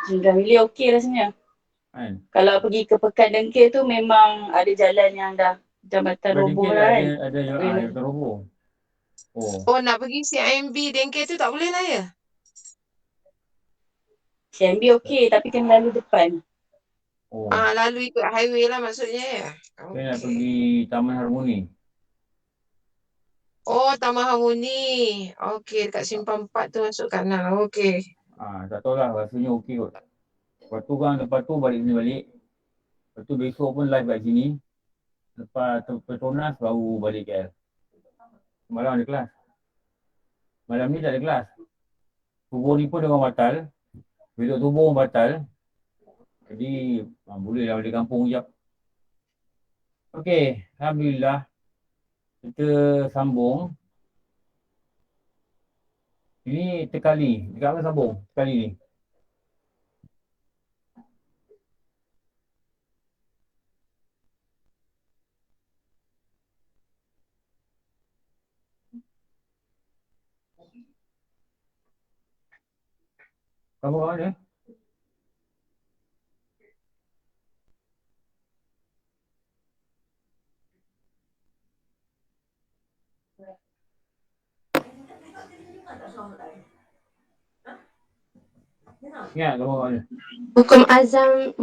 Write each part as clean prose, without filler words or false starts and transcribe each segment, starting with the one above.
Dah really okey rasanya. Kan? Kalau pergi ke Pekan Dengkil tu memang ada jalan yang dah jambatan roboh Berdengkel dah kan. ada Tak boleh yang lagi. terhubung. Oh, Oh, nak pergi CIMB Dengkel tu tak boleh lah ya? CMB okey tapi kena lalu depan. oh. Lalu ikut highway lah maksudnya ya? Saya nak Okey. pergi Taman Harmoni. Oh, Taman Harmoni. Okey, dekat Simpang 4 tu masuk kanan. Okey. Tak tahu lah, rasanya okey kot. Lepas tu balik sini balik. Lepas tu besok pun live kat sini. Lepas Petronas baru balik KL. Malam ada kelas. Malam ni tak ada kelas. Subuh ni pun dia orang batal. Besok subuh pun batal. Jadi boleh lah balik kampung sekejap. Okey, Alhamdulillah. Kita sambung. Ini Tekali. Dekat mana sambung? Tekali ni. Kamu kat mana? Ingat kamu kat mana?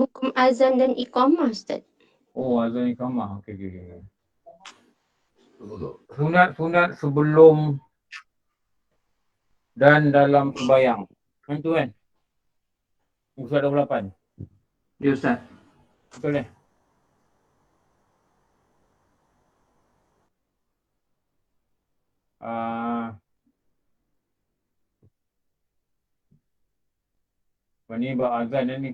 Hukum azan dan iqamah, Ustaz. Oh, azan iqamah. Okey. Sunat sebelum dan dalam sembahyang. Kan tu kan? Muka 28. Ya Ustaz. Betul eh? Ni bab azan dah ni.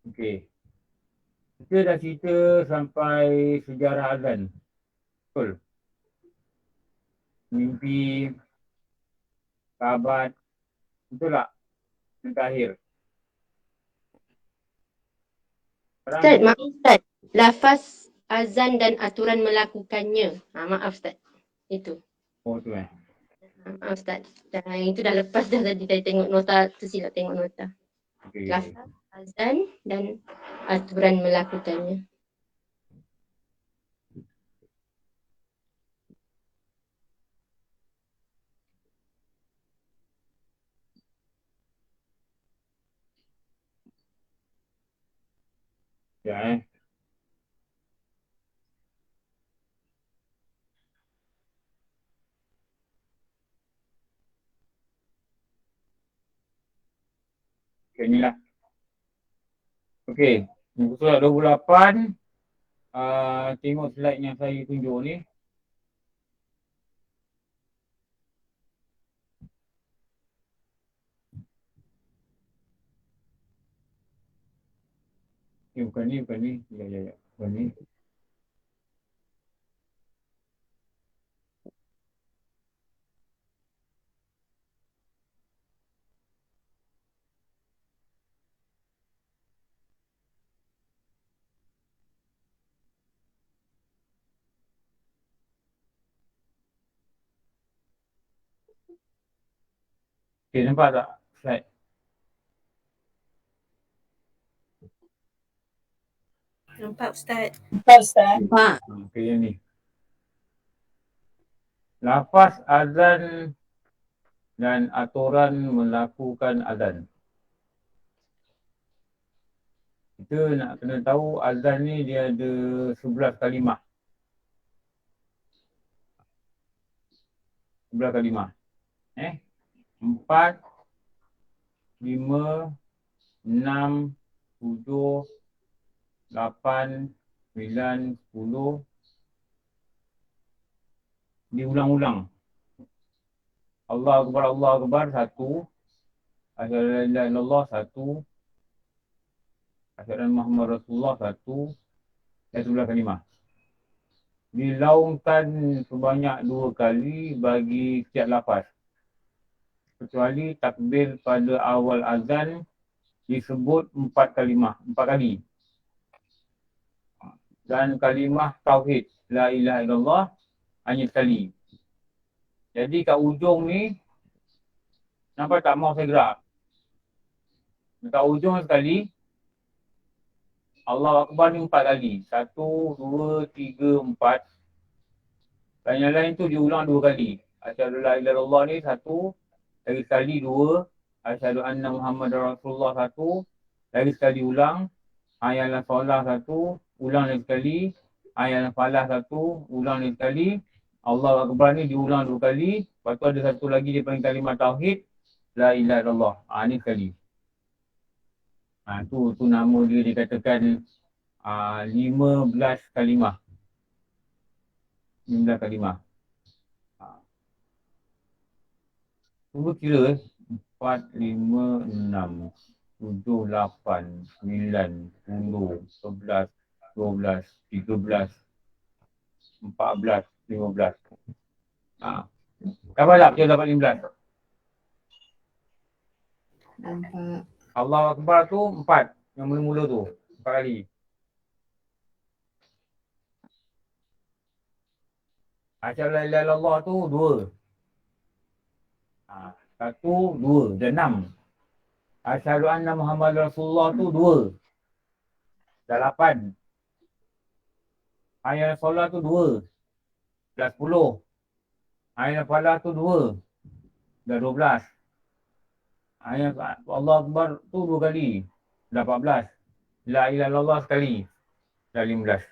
Okey. Kita dah cerita sampai sejarah azan. Betul? Mimpi, sahabat. Betul tak? Yang terakhir. Ustaz, maaf Ustaz. Lafaz azan dan aturan melakukannya. Maaf Ustaz. Itu. Oh tu eh. Maaf Ustaz. Yang itu dah lepas dah tadi saya tengok nota, tersilap tengok nota. Okey. Lafaz azan dan aturan melakukannya. Ya Okey, inilah. Okey. Muka surat 28. Tengok slide yang saya tunjuk ni. Bukan ni. Ya. Bukan ni. Okey, nampak tak slide? Nampak Ustaz. Nampak. Okey, yang ni. Lafaz azan dan aturan melakukan azan. Kita nak kena tahu azan ni dia ada 11 kalimah. 11 kalimah. 4, 5, 6, 7, 8, 9, 10. Diulang-ulang. Allah Akbar 1. Asyhadu an la ilaha illallah 1. Asyhadu anna Muhammad Rasulullah 1. Dan 11 kalimah. Dilaungkan sebanyak 2 kali bagi setiap lafaz. Kecuali takbir pada awal azan disebut 4 kalimah, 4 kali. Dan kalimah tauhid la ilaha illallah hanya sekali. Jadi kat ujung ni nampak tak mouse saya gerak? Dekat ujung sekali, Allahu Akbar ni 4 kali. 1, 2, 3, 4. Dan yang lain tu diulang 2 kali. Asyhadu la ilaha illallah ni 1, lagi sekali 2. Asyhadu anna Muhammadar Rasulullah 1, lagi sekali ulang. Hayya 'alas solah 1, ulang lagi sekali. Hayya 'alas falah 1, ulang lagi sekali. Allahu Akbar ni diulang 2 kali. Lepas tu ada satu lagi dia panggil kalimah tauhid. La ilaha illallah. Ni sekali. Tu nama dia dikatakan 15 kalimah. 15 kalimah. Cuba kira 4, 5, 6, 7, 8, 9, 10, 11, 12, 13, 14, 15. Berapa tak dia dapat 15? Nampak. Allahu Akbar tu 4. Yang mula-mula tu. 4 kali. Asyhadu la ilaha illallah tu 2. 1, 2. Dah 6. Asyhadu anna Muhammad Rasulullah tu 2. Dah 8. Hayya 'alas solah tu 2. Dah 10. Hayya 'alas falah tu 2. Dah 12. Hayya Allah Akbar tu 2 kali. Dah 14. La ilaha illallah sekali. Dah 15.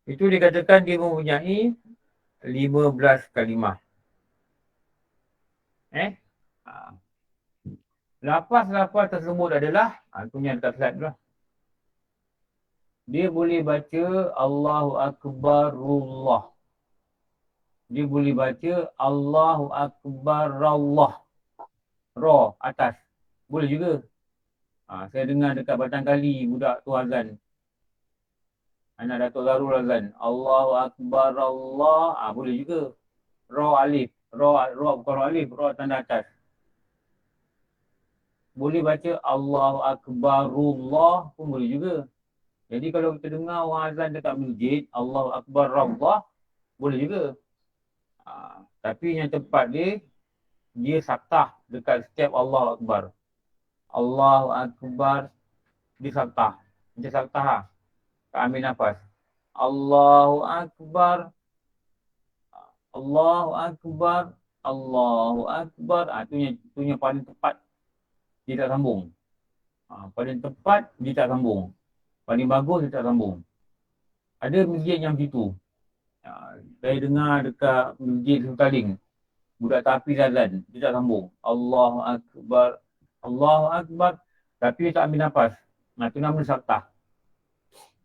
Itu dikatakan dia mempunyai 15 kalimah. Lafaz-lafaz tersebut adalah, tu yang dekat slide tu lah. Dia boleh baca Allahu Akbarullah. Dia boleh baca Allahu Akbarallah. Ra atas. Boleh juga. Saya dengar dekat Batang Kali budak tu azan. Anak Datuk Zarul azan. Allahu Akbarallah. Boleh juga. Ra alif. Ra bukan ra alif. Ra tanda atas. Boleh baca Allahu Akbarullah pun boleh juga. Jadi kalau kita dengar orang azan dekat masjid, Allahu Akbar Allah, boleh juga. Tapi yang tepat dia saktah dekat setiap Allahu Akbar. Allahu Akbar, dia saktah. Dia saktah. Ambil nafas. Allahu Akbar. Allahu Akbar. Allahu Akbar. Tu yang paling tepat. Dia tak sambung. Paling tepat, dia tak sambung. Paling bagus, dia tak sambung. Ada masjid yang begitu. Saya dengar dekat masjid Sutaling. Budak tafiz azan, dia tak sambung. Allahu Akbar. Allahu Akbar. Tapi dia tak ambil nafas. Itu nama saktah.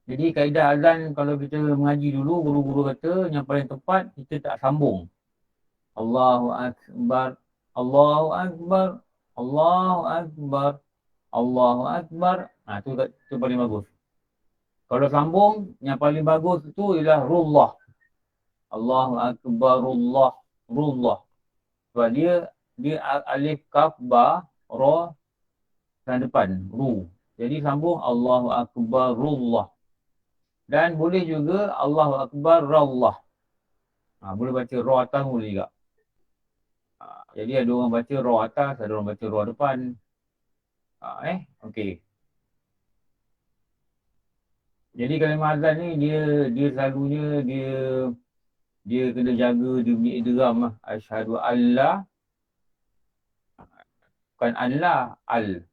Jadi kaedah azan kalau kita mengaji dulu, guru-guru kata yang paling tepat, kita tak sambung. Allahu Akbar. Allahu Akbar. Allahu Akbar. Allahu Akbar. Itu paling bagus. Kalau sambung, yang paling bagus itu ialah rullah. Allahu Akbarullah. Rullah. Sebab dia alif, kaf, ba, ra, dan depan. Ru. Jadi sambung Allahu Akbarullah. Dan boleh juga Allahu Akbarallah. Boleh baca ra atas boleh juga. Jadi ada orang baca ra atas, ada orang baca ra depan. Okey. Jadi kalimah azan ni dia selalunya dia kena jaga dia punya idgham lah. Asyhadu alla, bukan alla, al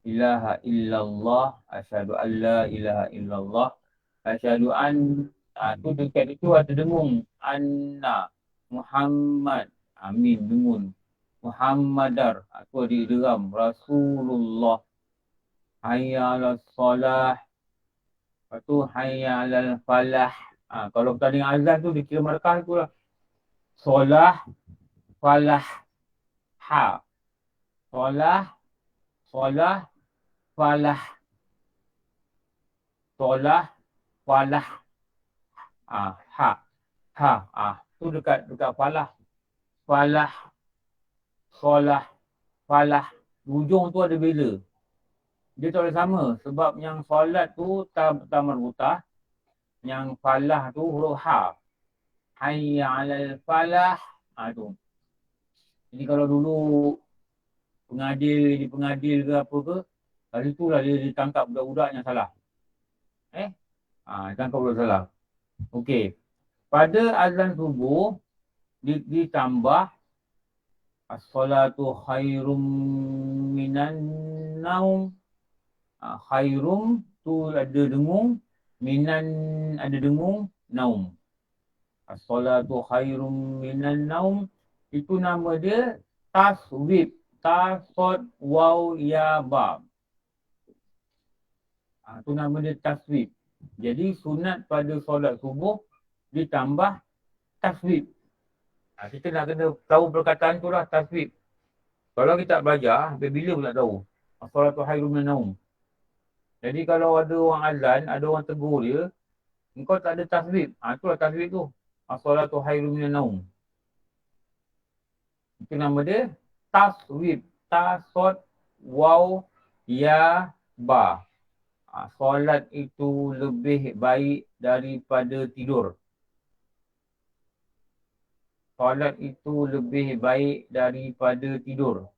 ilaha illallah, asyhadu alla ilaha illallah, asyhadu an, tu dekat itu ada dengung anna Muhammad, amin dengung Muhammadar, tu ada idgham Rasulullah, hayya 'alas solah. Lepas tu hayya 'alal falah. Kalau pertandingan azan tu dikira markah tu lah. Solah, falah, ha. Solah, falah. Solah, falah. Ha. Tu dekat falah. Falah, solah, falah. Ujung tu ada beza. Dia tak boleh sama sebab yang solat tu ta marbutah, yang falah tu huruf ha. Hayya 'alal falah. Tu. Jadi kalau dulu pengadil ke apa ke, hari itulah dia ditangkap budak-budak yang salah. Ditangkap budak salah. Okey. Pada azan subuh ditambah as-salatu khairum minan naum. Khairum tu ada dengung, minan ada dengung, naum. As-salatu khairum minan naum, itu nama dia taswib. Tasod waw ya ba. Itu nama dia taswib. Jadi sunat pada solat subuh ditambah taswib. Kita nak kena tahu perkataan tu lah, taswib. Kalau kita tak belajar, sampai bila pun tak tahu. As-salatu khairum minan naum. Jadi kalau ada orang azan, ada orang tegur dia, engkau tak ada taswib. Itulah taswib tu. As-salatu khairum minan naum. Itu nama dia taswib. Tasod waw ya ba. Solat itu lebih baik daripada tidur. Solat itu lebih baik daripada tidur.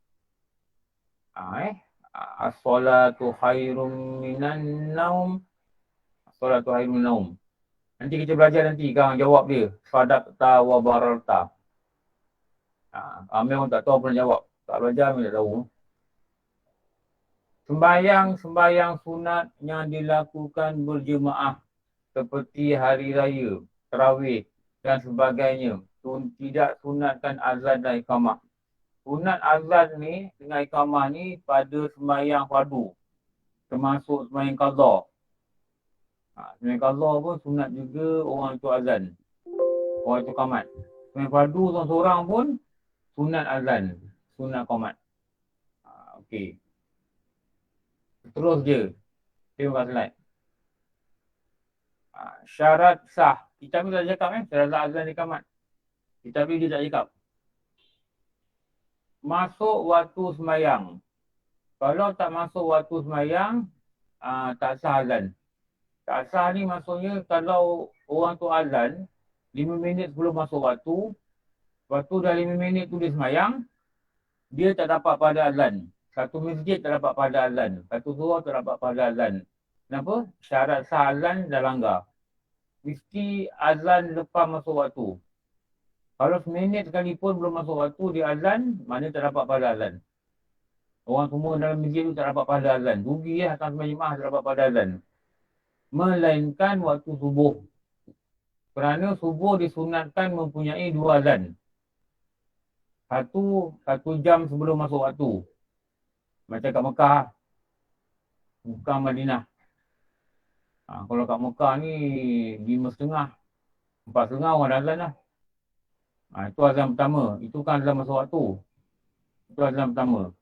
As-salatu khairum minan naum. As-salatu khairum minan naum. Nanti kita belajar nanti kan jawab dia. Sadaqta wa bararta. Amir tak tahu pernah jawab. Tak belajar memang tak tahu. Sembahyang sunat yang dilakukan berjemaah seperti hari raya, tarawih dan sebagainya. Tidak sunatkan azan dan iqamah. Sunat azan ni dengan iqamah ni pada sembahyang fardu. Termasuk sembahyang qadha. Sembahyang qadha pun sunat juga orang itu azan. Orang itu qamat. Sembahyang fardu seorang-seorang pun sunat azan. Sunat qamat. Okey. Terus je. Terima kasih. Syarat sah. Kita pun dah cakap syarat sah azan iqamat. Kita pun dia tak cakap. Masuk waktu sembahyang. Kalau tak masuk waktu sembahyang, tak sah azan. Tak sah ni maksudnya kalau orang tu azan 5 minit sebelum masuk waktu, waktu dah 5 minit tu dia sembahyang, dia tak dapat pada azan. Satu masjid tak dapat pada azan. Satu surau tak dapat pada azan. Kenapa? Syarat sah azan dah langgar. Mesti azan lepas masuk waktu. Kalau seminit sekalipun belum masuk waktu dia azan, mana tak dapat pada azan. Orang semua dalam masjid tu tak dapat pada azan. Rugi akan sembahyang jemaah tak dapat pada azan. Melainkan waktu subuh. Kerana subuh disunatkan mempunyai 2 azan. Satu jam sebelum masuk waktu. Macam kat Mekah. Bukan Madinah. Kalau kat Mekah ni 5.30. 4.30 orang dah azan lah. Itu azan pertama. Itu kan azan masuk waktu. Itu azan pertama.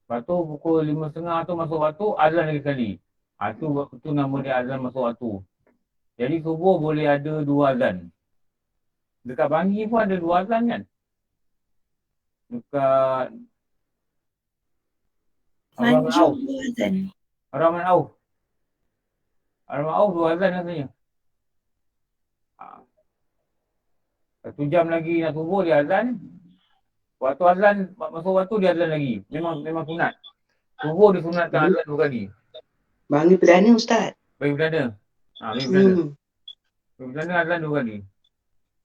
Lepas tu pukul 5.30 tu masuk waktu, azan lagi sekali. Itu nama dia azan masuk waktu. Jadi subuh boleh ada 2 azan. Dekat Bangi pun ada 2 azan kan? Dekat Tanjung azan. Rahman Auf. Rahman Auf 2 azan katanya. 1 jam lagi nak subuh dia azan. Waktu azan, masuk waktu dia azan lagi. Memang sunat. Subuh disunatkan azan 2 kali. Bangi Perdana Ustaz. Bagi Perdana. Bagi Perdana. Bagi Perdana azan 2 kali.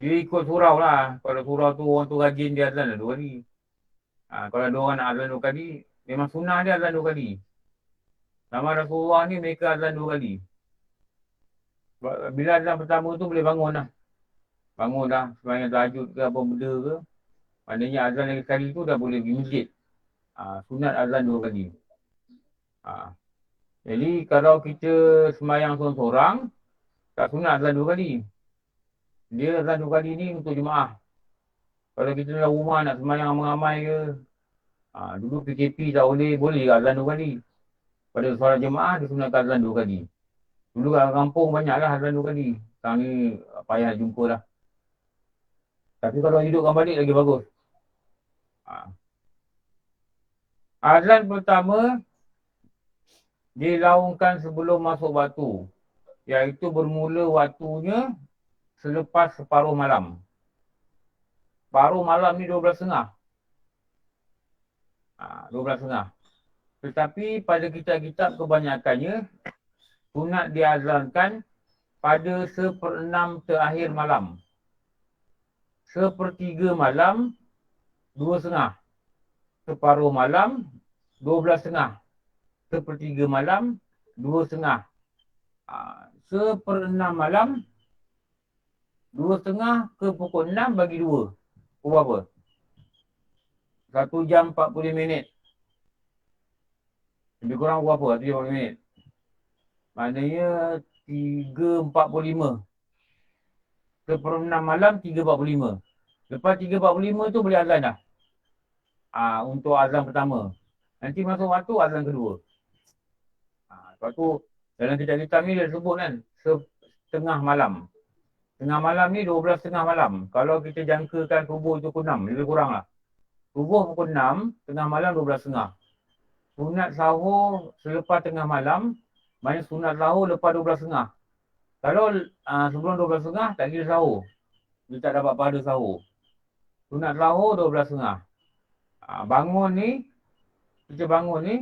Dia ikut surau lah. Kalau surau tu orang tu rajin dia azan lah 2 kali. Kalau ada orang nak azan 2 kali, memang sunnah dia azan 2 kali. Sama Rasulullah ni mereka azan 2 kali. Bila azan pertama tu boleh bangun lah. Bangun dah, sembahyang tahajud ke apa benda ke. Maknanya azan lagi sekali tu dah boleh pergi masjid. Sunat azan 2 kali. Jadi kalau kita sembahyang seorang-seorang, tak sunat azan 2 kali. Dia azan 2 kali ni untuk jemaah. Kalau kita dalam rumah nak sembahyang ramai-ramai ke, dulu PKP tak boleh azan 2 kali. Pada solat jemaah, dia sunatkan azan 2 kali. Dulu kat kampung banyaklah azan 2 kali. Sekarang ni payah jumpa lah. Tapi kalau hidupkan balik lagi bagus. Azan pertama dilaungkan sebelum masuk waktu. Iaitu bermula waktunya selepas separuh malam. Separuh malam ni 12.30. 12.30. Tetapi pada kitab-kitab kebanyakannya, sunat diazankan pada 1/6 terakhir malam. 1/3 malam, 2.30. Separuh malam, 12.30. 1/3 malam, 2.30. 1/6 malam, 2.30 ke pukul 6 bagi 2. Pukul berapa? 1 jam 40 minit. Lebih kurang berapa? 1 jam 40 minit. Maknanya 3.45. 1/6 malam, 3.45. Lepas 3.45 tu boleh azan dah. Untuk azan pertama. Nanti masuk waktu azan kedua. Lepas tu dalam kitab-kitab ni dia sebut kan, setengah malam. Tengah malam ni 12.30 malam. Kalau kita jangkakan subuh tu pukul 6, lebih kurang lah. Subuh pukul 6, tengah malam 12.30. Sunat sahur selepas tengah malam, maknanya sunat sahur lepas 12.30. Kalau sebelum 12.30 tak kira sahur. Dia tak dapat pada sahur. Sunat sahur 12.30. Bangun ni, kita bangun ni,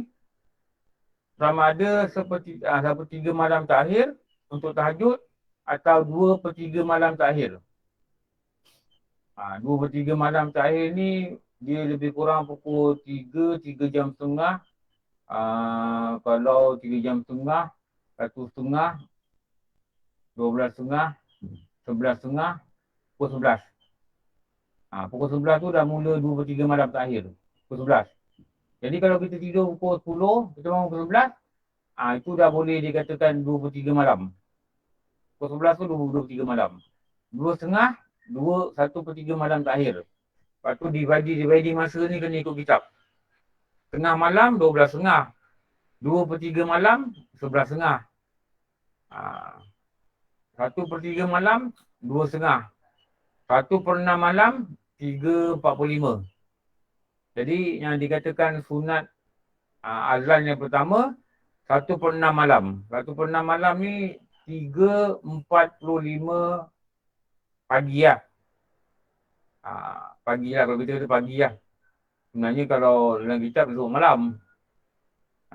sama ada 1/3 malam terakhir untuk tahajud atau 2/3 malam terakhir. 2/3 malam terakhir ni dia lebih kurang pukul 3 jam setengah. Kalau 3 jam setengah, 1.30, 12.30, 11.30, pukul 11. Pukul 11 tu dah mula 2/3 malam terakhir. Pukul 11. Jadi kalau kita tidur pukul 10, kita bangun pukul 11, itu dah boleh dikatakan 2/3 malam. Pukul 11 tu 2/3 malam. 2.30, 1/3 malam terakhir. Lepas tu divide masa ni kena ikut kitab. Tengah malam 12.30. 2/3 malam 11.30. 1/3 malam 2.30. 1/6 malam 3.45. Jadi yang dikatakan sunat azan yang pertama 1/6 malam. 1/6 malam ni 3.45 pagi lah. Pagi lah, kalau kita kata pagi lah. Sebenarnya kalau dalam kitab besok malam.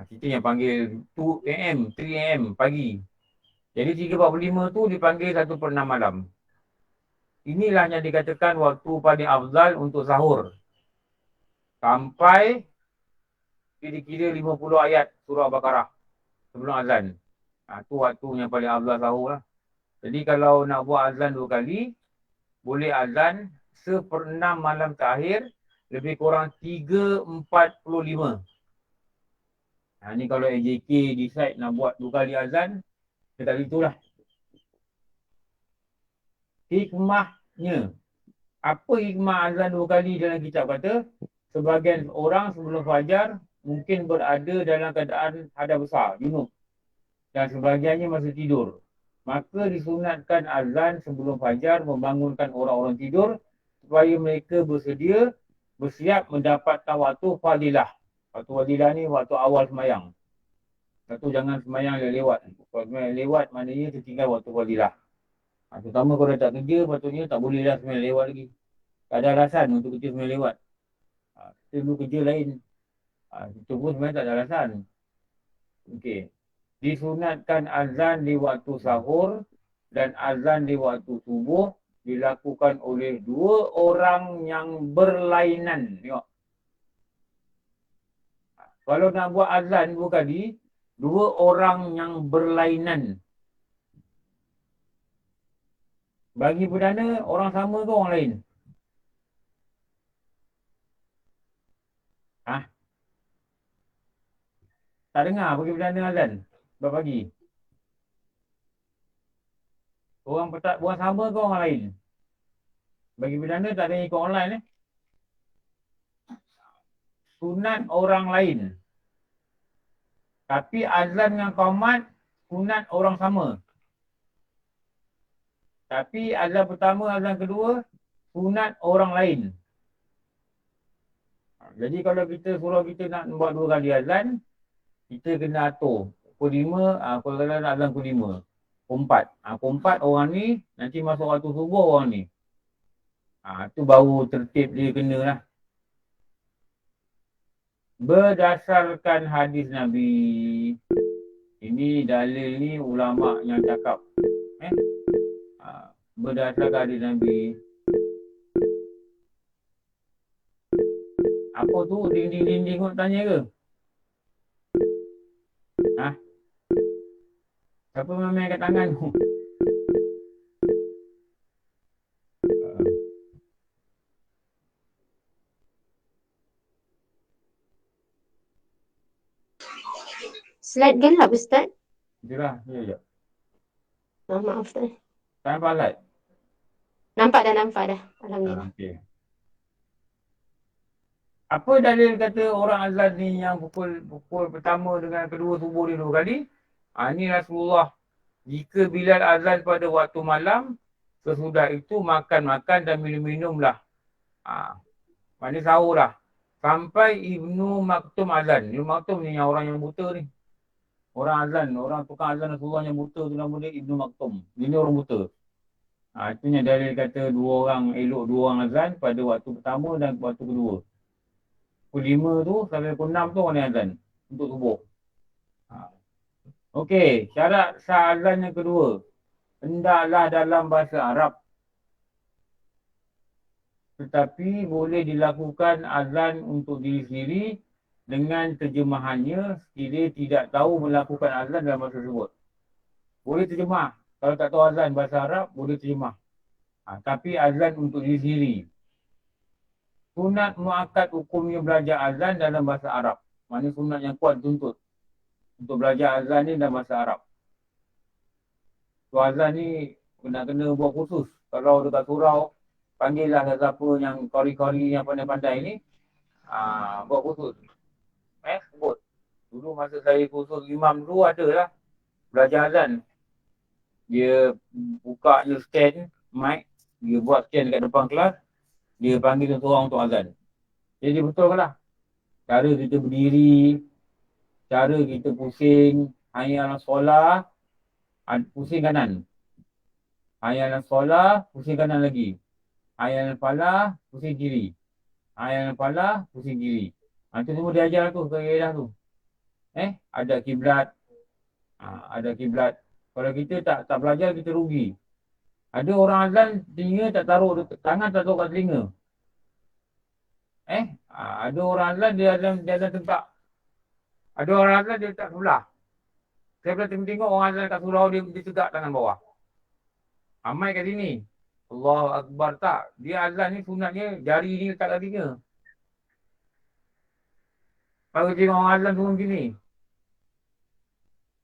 Kita yang panggil 2 AM, 3 AM pagi. Jadi 3.45 tu dipanggil 1/6 malam. Inilah yang dikatakan waktu paling afdal untuk sahur. Sampai kira-kira 50 ayat surah Baqarah sebelum azan. Tu waktu yang paling afdal sahur lah. Jadi kalau nak buat azan 2 kali, boleh azan 1/6 malam terakhir, lebih kurang 3.45. Ni kalau AJK decide nak buat 2 kali azan, dia tak begitulah. Hikmahnya. Apa hikmah azan 2 kali dalam kitab kata? Sebahagian orang sebelum fajar mungkin berada dalam keadaan hadas besar, junub. Dan sebahagiannya masih tidur. Maka disunatkan azan sebelum fajar membangunkan orang-orang tidur supaya mereka bersiap mendapatkan waktu fadilah. Waktu fadilah ni waktu awal semayang. Satu jangan semayang lewat. Kalau semayang lewat maknanya tertinggal waktu fadilah. Terutama kalau tak kerja, patutnya tak bolehlah semayang lewat lagi. Tak ada alasan untuk kita semayang lewat. Kita dulu kerja lain. Itu pun sebenarnya tak ada alasan. Okey. Disunatkan azan di waktu sahur dan azan di waktu subuh dilakukan oleh 2 orang yang berlainan. Tengok. Kalau nak buat azan 2 kali, 2 orang yang berlainan. Bagi perdana, orang sama ke orang lain? Tak dengar bagi perdana azan berapa pagi? Orang sama ke orang lain? Bagi perdana tak ada ikut online sunat orang lain. Tapi azan dengan qamat sunat orang sama. Tapi azan pertama, azan kedua sunat orang lain. Jadi kalau kita suruh kita nak buat 2 kali azan, kita kena atur. Pukul 5, kalau nak azan pukul 5. Pukul 4. Pukul 4 orang ni, nanti masuk waktu subuh orang ni. Tu baru tertib dia kena lah. Berdasarkan hadis Nabi. Ini dalil ni ulama yang cakap. Berdasarkan hadis Nabi. Apa tu dinding-dinding kot tanya ke? Siapa main kat tangan tu? Slide gelap Ustaz. Itulah, ya. Maaf Ustaz. Tak nampak light? Nampak dah. Alhamdulillah. Okey. Apa dalil kata orang azan ni yang pukul pertama dengan kedua subuh ni 2 kali? Ini Rasulullah. Jika Bilal azan pada waktu malam, sesudah itu makan-makan dan minum-minum lah. Maknanya sahur lah. Sampai Ibnu Maktum azan. Ibnu Maktum ni yang orang yang buta ni. Orang azan, orang tukang azan Rasulullah yang buta tu nama dia Ibnu Maktum. Dia ni orang buta. Itunya dalil kata dua orang azan pada waktu pertama dan waktu kedua. Pukul 5 tu sampai pukul 6 tu orang azan untuk subuh. Okey, syarat sah azan yang kedua. Hendaklah dalam bahasa Arab. Tetapi boleh dilakukan azan untuk diri sendiri dengan terjemahannya sekiranya tidak tahu melakukan azan dalam bahasa tersebut. Boleh terjemah. Kalau tak tahu azan bahasa Arab, boleh terjemah. Tapi azan untuk diri sendiri. Sunat muakkad hukumnya belajar azan dalam bahasa Arab. Maksudnya sunat yang kuat tuntut untuk belajar azan ni dalam bahasa Arab. So azan ni kena buat khusus. Kalau dekat surau, panggillah siapa yang kori-kori yang pandai-pandai ni. Buat khusus. Sebut. Dulu masa saya khusus imam dulu ada lah belajar azan. Dia buka je stand, mic. Dia buat stand kat depan kelas. Dia panggil seorang untuk azan. Jadi betul ke lah? Cara kita berdiri, cara kita pusing, hayya 'alas solah, pusing kanan. Hayya 'alas solah, pusing kanan lagi. Hayya 'alal falah, pusing kiri. Hayya 'alal falah, pusing kiri. Itu semua dia ajar tu, kaedah tu. Ada kiblat. Ada kiblat. Kalau kita tak belajar, kita rugi. Ada orang azan, telinga tak taruh, tangan tak taruh kat telinga. Ada orang azan, dia azan tentak. Ada orang azan, dia tak sebelah. Saya pernah tengok orang azan kat surau, dia tegak tangan bawah. Amai kat sini. Allahu Akbar tak. Dia azan ni sunatnya, jari ni letak kat telinga. Baru tengok orang azan turun sini.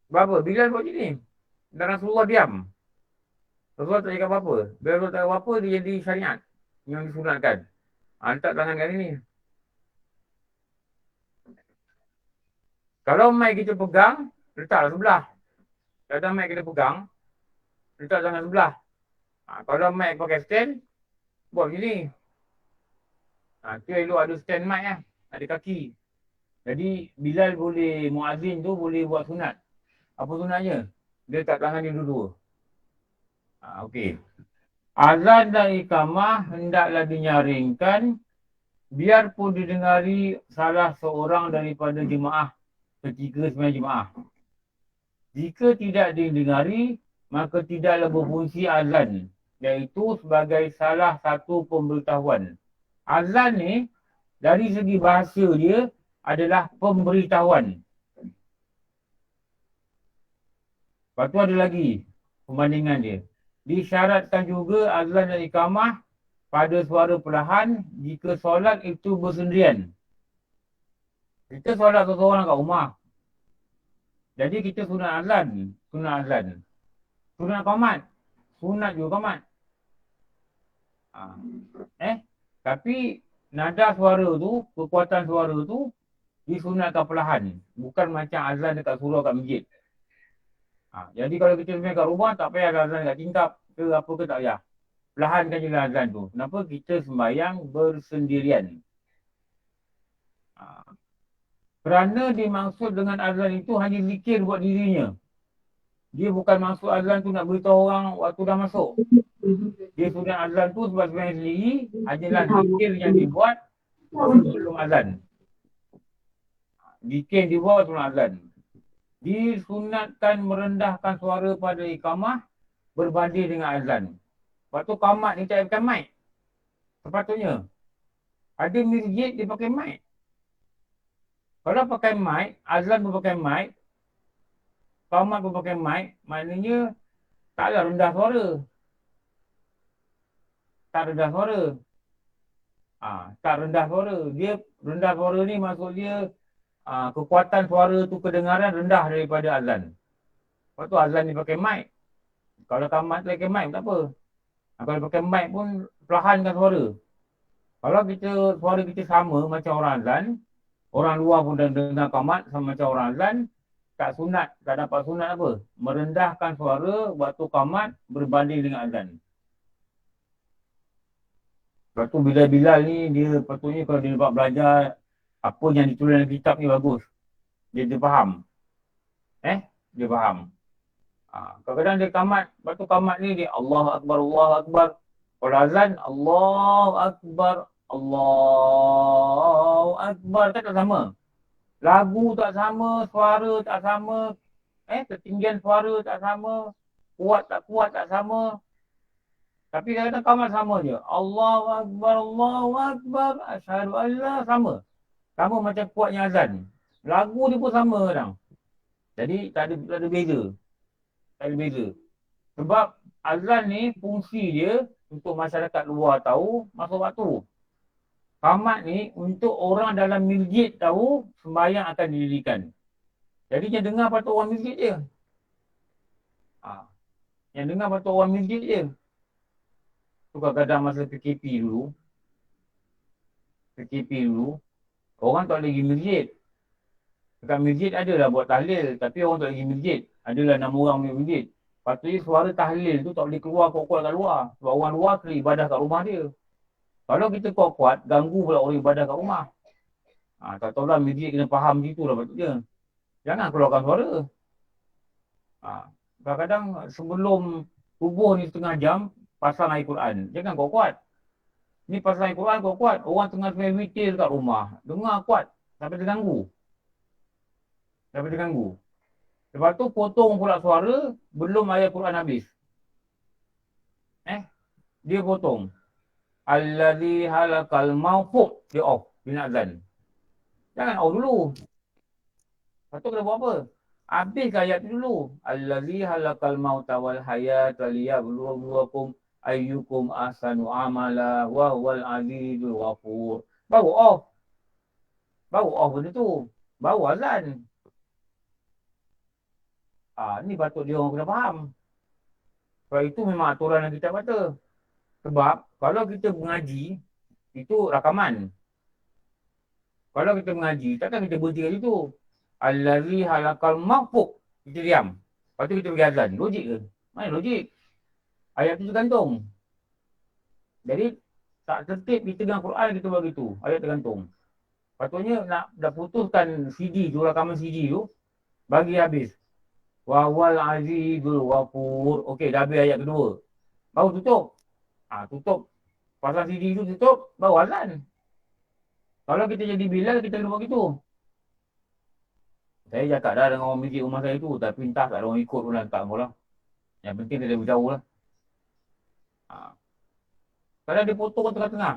Sebab apa? Bilal buat sini. Dan Rasulullah diam. Rasulullah tak cakap apa-apa. Bila Rasulullah tak cakap apa-apa, dia jadi syariat yang disunatkan. Letak tangan kat sini. Kalau mic kita pegang, letaklah sebelah. Kalau mic kita pegang, letak tangan sebelah. Kalau mic pakai stand, buat sini. Tu elok ada stand mic lah. Ada kaki. Jadi Bilal boleh, muazzin tu boleh buat sunat. Apa sunatnya? Dia letak tangan dia dua-dua. Okey. Azan dan iqamah hendaklah dinyaringkan biarpun didengari salah seorang daripada jemaah ketika sembahyang jemaah. Jika tidak didengari, maka tidaklah berfungsi azan, iaitu sebagai salah satu pemberitahuan. Azan ni dari segi bahasa dia adalah pemberitahuan. Lepas tu ada lagi perbandingan dia. Disyaratkan juga azan dan iqamah pada suara perlahan jika solat itu bersendirian. Kita solat seorang kat rumah. Jadi kita sunat azan. Sunat qamat. Sunat juga qamat. Tapi nada suara tu, kekuatan suara tu disunatkan perlahan. Bukan macam azan dekat surau kat masjid. Jadi kalau kita sembahyang kat rumah, tak payah azan kat tingkap ke apa ke, tak payah. Perlahankan je lah azan tu. Kenapa? Kita sembahyang bersendirian. Kerana dimaksud dengan azan itu hanya zikir buat dirinya. Dia bukan maksud azan tu nak beritahu orang waktu dah masuk. Dia sunat azan tu sebab sembahyang sendiri, hanyalah zikir yang dibuat sebelum azan. Bikin di bawah sunat azan. Disunatkan merendahkan suara pada iqamah berbanding dengan azan. Lepas tu qamat ni tak pakai mic. Sepatutnya. Ada masjid dia pakai mic. Kalau pakai mic, azan pun pakai mic, qamat pun pakai mic, maknanya taklah rendah suara. Tak rendah suara. Tak rendah suara. Dia rendah suara ni maksud dia kekuatan suara tu kedengaran rendah daripada azan. Lepas tu azan ni pakai mic. Kalau qamat pakai mic tak apa. Kalau pakai mic pun perlahankan suara. Kalau suara kita sama macam orang azan, orang luar pun dengar qamat sama macam orang azan, tak sunat, tak dapat sunat apa? Merendahkan suara waktu qamat berbanding dengan azan. Lepas tu Bilal ni dia patutnya kalau dia dapat belajar apa yang ditulis dalam kitab ni bagus. Dia faham. Dia faham. Kadang-kadang dia qamat, lepas tu qamat ni dia Allahu Akbar, Allahu Akbar. Kalau azan, Allahu Akbar, Allahu Akbar. Tak sama. Lagu tak sama, suara tak sama. Ketinggian suara tak sama. Kuat tak sama. Tapi kadang-kadang qamat sama je. Allahu Akbar, Allahu Akbar, asyhadu an la sama. Sama macam kuatnya azan. Lagu dia pun sama kadang. Jadi tak ada beza. Tak ada beza. Sebab azan ni fungsi dia untuk masyarakat luar tahu masa waktu. Qamat ni untuk orang dalam masjid tahu sembahyang akan didirikan. Jadi yang dengar patut orang masjid je. Yang dengar patut orang masjid je. Tu kadang-kadang masa PKP dulu, orang tak lagi masjid. Dekat masjid adalah buat tahlil, tapi orang tak lagi masjid. Adalah 6 orang punya masjid. Patutnya suara tahlil tu tak boleh keluar kuat-kuat kat luar. Sebab orang luar kena ibadah kat rumah dia. Kalau kita kuat-kuat, ganggu pula orang ibadah kat rumah. Tak tahulah masjid kena faham gitu lah patutnya. Jangan keluarkan suara. Kadang-kadang sebelum subuh ni setengah jam, pasang ayat Quran. Jangan kuat-kuat. Ni pasang ayat Quran kuat-kuat. Orang tengah sembahyang witir kat rumah. Dengar kuat. Sampai terganggu. Lepas tu potong pula suara belum ayat Quran habis. Dia potong. Allazi halakal maut. Dia off. Dia nak azan. Jangan off dulu. Lepas tu kena buat apa? Habis ayat tu dulu. Allazi halakal mauta wal hayata liyabluwakum ayyukum ahsanu amala wa huwal azizul ghafur. Baru off. Benda tu. Baru azan. Ni patut dia orang kena faham. Sebab itu memang aturan yang kita kata. Sebab kalau kita mengaji, itu rakaman. Kalau kita mengaji, takkan kita berhenti kat situ. Allazi halakal maut. Kita diam. Lepas tu kita pergi azan. Logik ke? Mana logik? Ayat tu tergantung. Jadi, tak tertib kita dengan Quran kita buat gitu. Ayat tergantung. Patutnya nak dah putuskan CD tu, rakaman CD tu, bagi habis. Wa wal azizul ghafur. Okey, dah habis ayat kedua. Baru tutup. Tutup. Pasang CD tu tutup, baru azan. Kalau kita jadi Bilal, kita kena buat gitu. Saya cakap dah dengan orang masjid rumah saya tu, tapi entah tak ada orang ikut pun lah, tak mahu. Yang penting dia dah berjauh lah. Kadang dia potong tengah-tengah.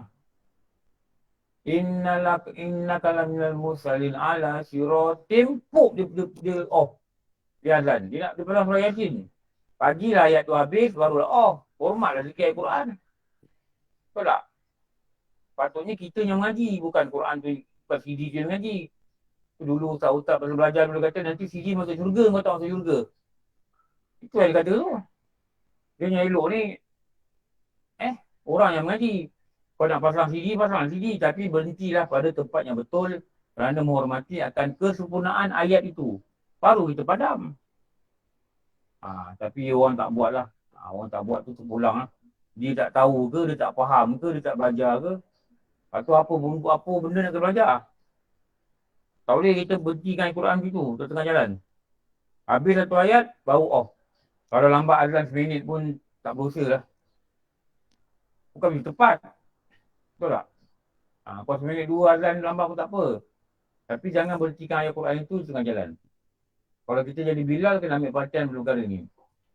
Innaka laminal mursalin ala siratim. Dia off. Dia azan. Dia pasang surah Yasin. Pagilah ayat tu habis, barulah off. Hormatlah sikit ayat Quran. Betul tak? Patutnya kita yang mengaji, bukan Quran tu bukan CD je mengaji. Dulu ustaz-ustaz pasal belajar dulu kata nanti CD masuk syurga, kau tak masuk syurga. Itu yang dia kata tu. Dia yang elok ni orang yang mengaji. Kau nak pasang CD, tapi berhentilah pada tempat yang betul kerana menghormati akan kesempurnaan ayat itu. Baru kita padam. Tapi orang tak buat lah. Orang tak buat tu terpulang lah. Dia tak tahu ke, dia tak faham ke, dia tak belajar ke. Lepas tu apa benda nak kena belajar? Tak boleh kita berhentikan Al-Quran begitu, tengah jalan. Habis satu ayat, baru off. Kalau lambat azan seminit pun tak berusaha lah. Bukan begitu tepat. Betul tak? Kalau seminit dua azan lambat pun tak apa. Tapi jangan berhentikan ayat Quran itu tengah jalan. Kalau kita jadi Bilal, kena ambil perhatian perkara ni.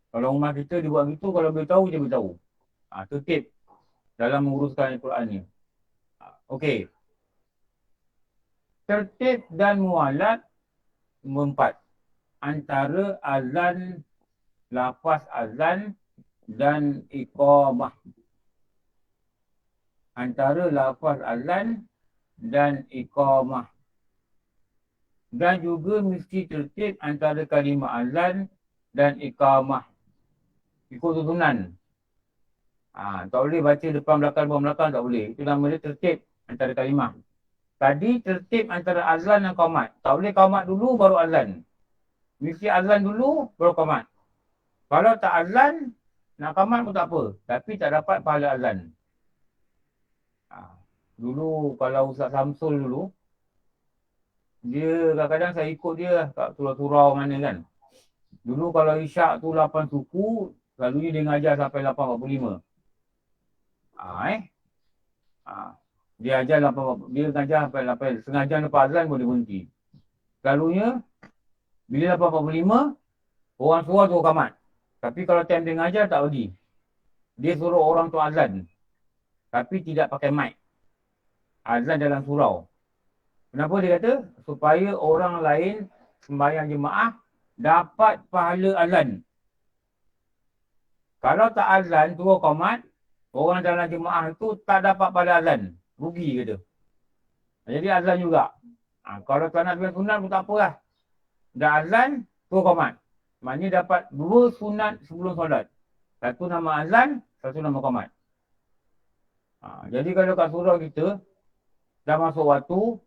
Kalau rumah kita dibuat gitu, kalau beritahu, dia beritahu. Tertib dalam menguruskan ayat Quran ni. Okey. Tertib dan mualat empat. Antara azan, lafaz azan dan iqamah. Antara lafaz azan dan iqamah. Dan juga mesti tertib antara kalimah azan dan iqamah. Ikut susunan. Tak boleh baca depan belakang tak boleh. Itu nama dia tertib antara kalimah. Tadi tertib antara azan dan qamat. Tak boleh qamat dulu baru azan. Mesti azan dulu baru qamat. Kalau tak azan, nak qamat pun tak apa. Tapi tak dapat pahala azan. Dulu kalau Ustaz Samsul dulu, dia kadang-kadang saya ikut dia kat surau-surau mana kan. Dulu kalau isyak tu 8 suku, selalunya dia ngajar sampai 8.45. Dia ajar 8, dia ngajar sampai 8, setengah jam lepas azan boleh berhenti. Selalunya, bila 8.45, orang suruh tu qamat. Tapi kalau time dia ngajar tak bagi. Dia suruh orang tu azan. Tapi tidak pakai mic. Azan dalam surau. Kenapa dia kata? Supaya orang lain sembahyang jemaah dapat pahala azan. Kalau tak azan, turun qamat, orang dalam jemaah tu tak dapat pahala azan. Rugi kata. Jadi azan juga. Kalau tak nak biar sunat pun tak apalah. Dah azan, turun qamat. Maknanya dapat 2 sunat sebelum solat. Satu nama azan, satu nama qamat. Jadi kalau kat surau kita, dah masuk waktu,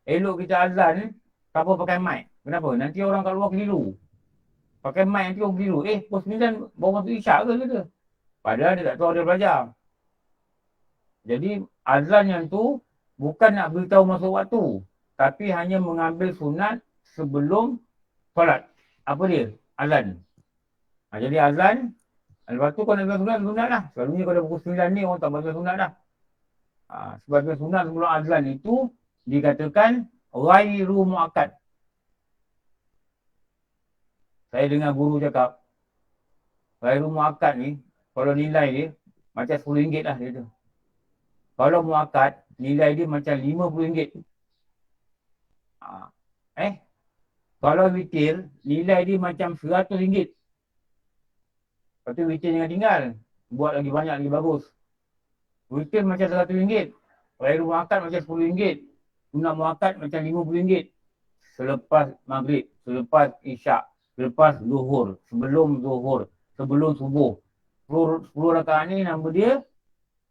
elok kita azan, tak apa pakai mic. Kenapa? Nanti orang kat luar keliru. Pakai mic nanti orang keliru. Pukul 9 baru masuk isyak ke kata? Padahal dia tak tahu dia belajar. Jadi azan yang tu bukan nak beritahu masuk waktu. Tapi hanya mengambil sunat sebelum solat. Apa dia? Azan. Jadi azan, lepas tu kalau nak biar sunat lah. Selalunya kalau pukul 9 ni orang tak biar sunat dah. Sebab biar sunat sebelum azan itu dikatakan ghairu mu'akkad. Saya dengar guru cakap, ghairu mu'akkad ni, kalau nilai dia, macam RM10 lah dia tu. Kalau mu'akkad, nilai dia macam RM50. Kalau witir, nilai dia macam RM100. Lepas tu witir jangan tinggal. Buat lagi banyak, lagi bagus. Witir macam RM100. Ghairu mu'akkad macam RM10. Sunat mu'akkad macam RM50. Selepas maghrib, selepas isyak, selepas zuhur, sebelum zuhur, sebelum subuh. 10 rakaat ni nama dia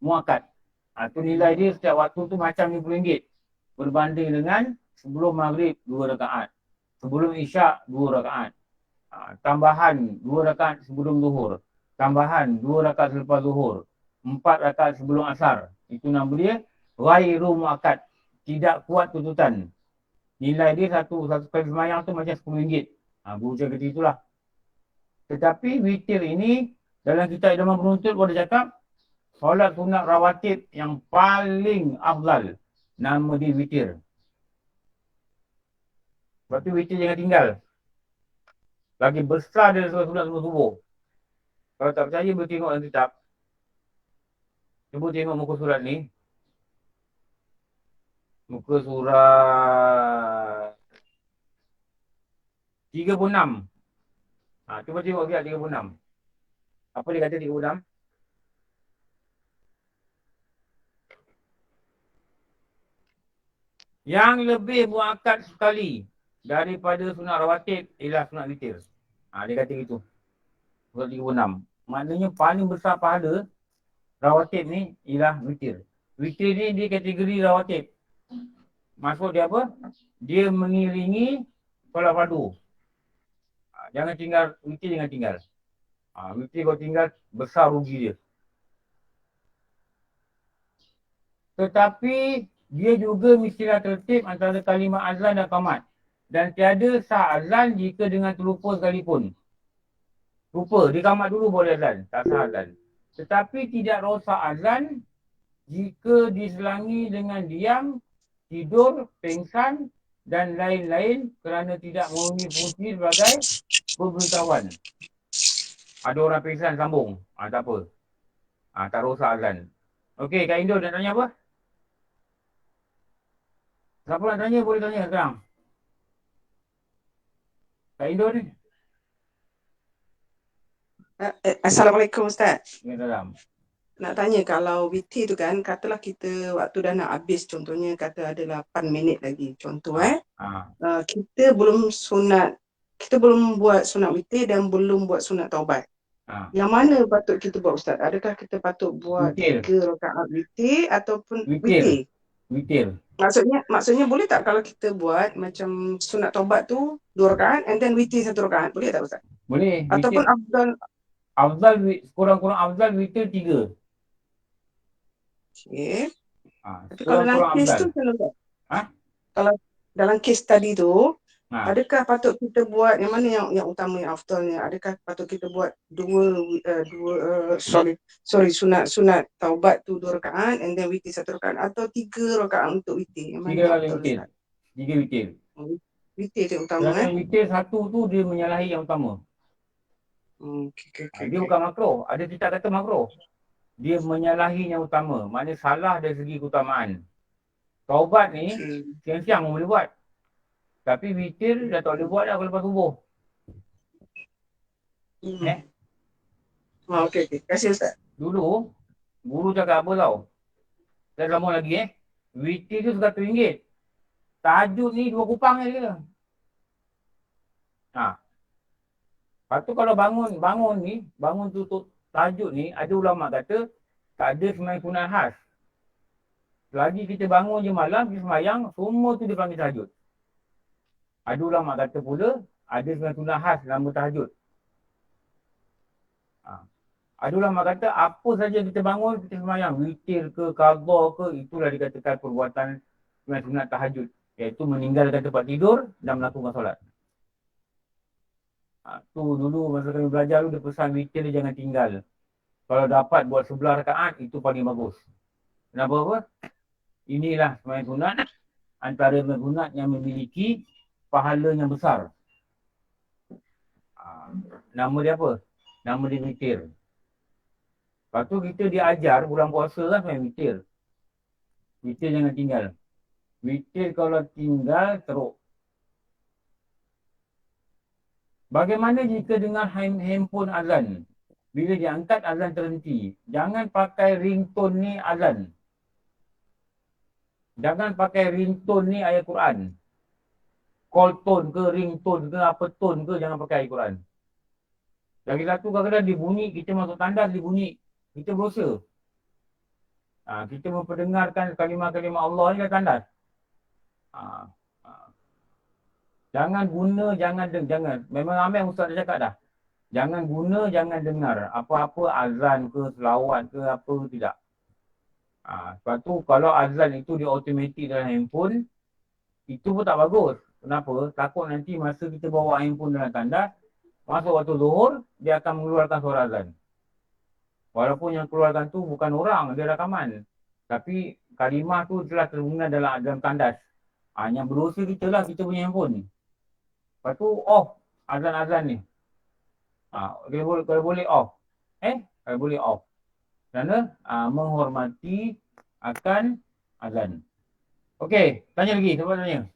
mu'akkad. Tu nilai dia setiap waktu tu macam RM50. Berbanding dengan sebelum maghrib 2 rakaat. Sebelum isyak 2 rakaat. Tambahan 2 rakaat sebelum zuhur. Tambahan 2 rakaat selepas zuhur. 4 rakaat sebelum asar. Itu nama dia ghairu mu'akkad. Tidak kuat tuntutan. Nilai dia satu kali semayang tu macam RM10. Guru cakap itulah. Tetapi witir ini dalam kitab Idaman Penuntut boleh cakap solat sunat rawatib yang paling afdal. Nama dia witir. Sebab tu witir jangan tinggal. Lagi besar dari sunat subuh. Kalau tak percaya boleh tengok dalam kitab. Cuba tengok muka surat ni. Muka surat 36. Cuba tengok dia 36. Apa dia kata 36? Yang lebih muakkad sekali daripada sunat rawatib ialah sunat witir. Dia kata gitu. Surat 36. Maknanya paling besar pahala rawatib ni ialah witir. Witir ni dia kategori rawatib. Maksud dia apa? Dia mengiringi solat fardu. Jangan tinggal, witir jangan tinggal. Witir kalau tinggal, besar rugi dia. Tetapi dia juga mestilah tertib antara kalimah azan dan qamat. Dan tiada sah azan jika dengan terlupa sekalipun. Lupa, dia qamat dulu boleh azan, tak sah azan. Tetapi tidak rosak azan jika diselangi dengan diam, tidur, pengsan dan lain-lain kerana tidak memenuhi fungsi sebagai pemberitahuan. Ada orang pingsan sambung. Tak apa. Tak rosak azan. Okey, Kak Indo nak tanya apa? Siapa nak tanya boleh tanya sekarang. Kak Indo ni. Assalamualaikum Ustaz. Yang dalam. Nak tanya kalau witir tu kan, katalah kita waktu dah nak habis, contohnya kata ada 8 minit lagi. Contoh kita belum buat sunat witir dan belum buat sunat taubat. Yang mana patut kita buat Ustaz? Adakah kita patut buat Witir. 3 rakaat witir ataupun Witir. witir? Witir. Maksudnya boleh tak kalau kita buat macam sunat taubat tu 2 rakaat and then witir 1 rakaat? Boleh tak Ustaz? Boleh. Ataupun Witir. Kurang-kurang afdal witir 3. Okey. Tapi kalau dalam Kurang-kurang kes afdal. tu macam mana Ustaz? Ha? Kalau dalam kes tadi tu, Ha. adakah patut kita buat yang mana yang utama, yang afdalnya? Adakah patut kita buat sunat taubat tu 2 rakaat and then witir 1 rakaat atau 3 rakaat untuk witir? Yang mana 3 yang kali afdal witir. Ustaz? 3 witir. Witir tu yang utama Kerana witir 1 tu dia menyalahi yang utama. Okey. Dia bukan makro. Ada kita kata makro. Dia menyalahi yang utama. Maknanya salah dari segi keutamaan. Taubat ni siang-siang pun boleh buat. Tapi witir dah tak boleh buat dah kalau lepas subuh. Okey. Terima kasih Ustaz. Dulu, guru cakap apa tau? Saya lama lagi witir tu RM100. Tahajud ni 2 kupang je dia. Lepas tu kalau bangun tutup tahajud ni, ada ulama kata tak ada sembahyang sunat khas. Selagi kita bangun je malam, kita sembahyang, semua tu dia panggil tahajud. Ada ulama kata pula, ada sembahyang sunat khas nama tahajud. Ada ulama kata, apa saja kita bangun, kita sembahyang. Witir ke, qadha ke, itulah dikatakan perbuatan sembahyang sunat tahajud. Iaitu meninggalkan tempat tidur dan melakukan solat. Tu dulu masa kami belajar tu dia pesan witir dia jangan tinggal. Kalau dapat buat 11 rakaat itu paling bagus. Kenapa apa? Inilah sembahyang sunat antara sembahyang sunat yang memiliki pahala yang besar. Nama dia apa? Nama dia witir. Lepas tu kita diajar bulan puasa kan sembahyang witir. Witir jangan tinggal. Witir kalau tinggal teruk. Bagaimana jika dengan handphone azan? Bila diangkat azan terhenti. Jangan pakai ringtone ni azan. Jangan pakai ringtone ni ayat Quran. Call tone ke ringtone ke apa tone ke jangan pakai ayat Quran. Lagi satu kadang-kadang dibunyi, kita masuk tandas dibunyi. Kita berdosa. Kita memperdengarkan kalimah-kalimah Allah ni kat tandas. Jangan guna, jangan. Memang ramai ustaz dah cakap dah. Jangan guna, jangan dengar. Apa-apa azan ke, selawat ke, apa tidak. Sebab tu kalau azan itu dia automatik dalam handphone, itu pun tak bagus. Kenapa? Takut nanti masa kita bawa handphone dalam tandas, masuk waktu zuhur, dia akan mengeluarkan suara azan. Walaupun yang keluarkan tu bukan orang, dia rakaman. Tapi kalimah tu telah terguna dalam tandas. Yang berdosa kita lah, kita punya handphone ni. Lepas tu off azan-azan ni. Kalau boleh off. Kalau boleh off. Kerana menghormati akan azan. Okey, tanya lagi. Siapa tanya?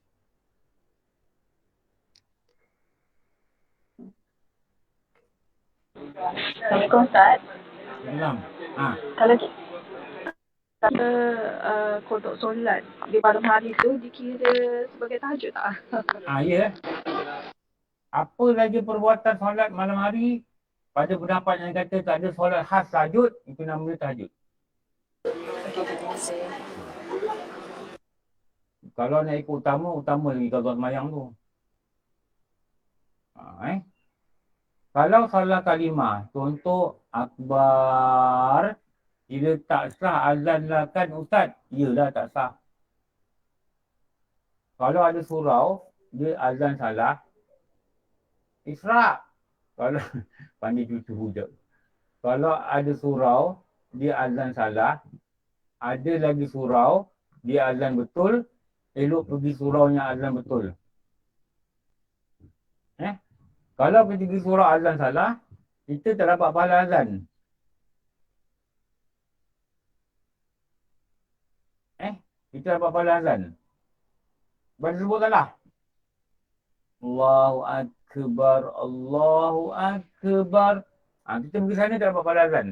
Assalamualaikum Ustaz. Salam. Kalau kita kodok solat di malam hari tu dikira sebagai tahajud tak? Ya. Apa saja perbuatan solat malam hari, pada pendapat yang kata tak ada solat khas tahajud, itu namanya tahajud. Okey, terima kasih. Kalau nak ikut utama lagi kalau semayang tu. Kalau salah kalimah, contoh akbar, dia tak sah azan lah kan ustaz? Iyalah tak sah. Kalau ada surau, dia azan salah. Isra. Kalau pandai cucu hujat. Kalau ada surau, dia azan salah. Ada lagi surau, dia azan betul. elok pergi surau yang azan betul. Kalau pergi surau azan salah, kita tak dapat pahala azan. Kita dapat pahala azan. Baca sebut salah. Allahu Akbar, Allahu Akbar. Kita pergi sana tak dapat pahala azan.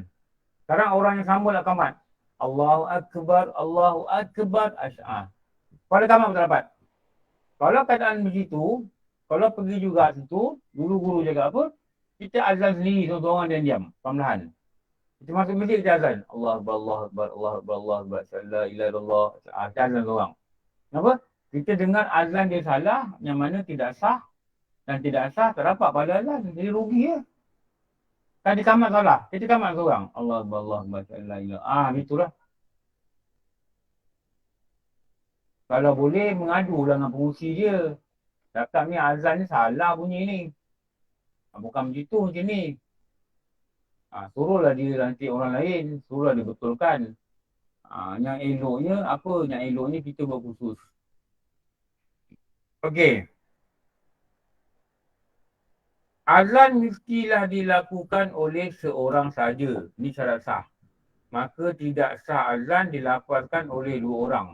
Sekarang orang yang sambung nak kamat. Allahu Akbar, Allahu Akbar. Pada kamat tak dapat. Kalau keadaan begitu, kalau pergi juga situ, guru-guru jaga apa, kita azan sendiri seorang-seorang dan diam, perlahan. Kita masuk masjid, kita azan. Allah Akbar, Allah Akbar, Allah Akbar, Allah Akbar, la ilaha illallah. Kita azan seorang. Kenapa? Kita dengar azan dia salah, yang mana tidak sah, dan tidak sah, tak dapat pada azan. Jadi rugi ya. Tadi kamat salah, kita kamat seorang. Allah Akbar, Allah Akbar, la ilaha. Itulah. Kalau boleh, mengadu dengan pengurusi dia. Cakap ni azan ni salah bunyi ni. Bukan begitu macam ni. Suruhlah dia nanti orang lain, suruhlah dia betulkan. Yang eloknya apa? Yang eloknya kita buat khusus. Okey. Azan mestilah dilakukan oleh seorang saja. Ini syarat sah. Maka tidak sah azan dilafazkan oleh dua orang.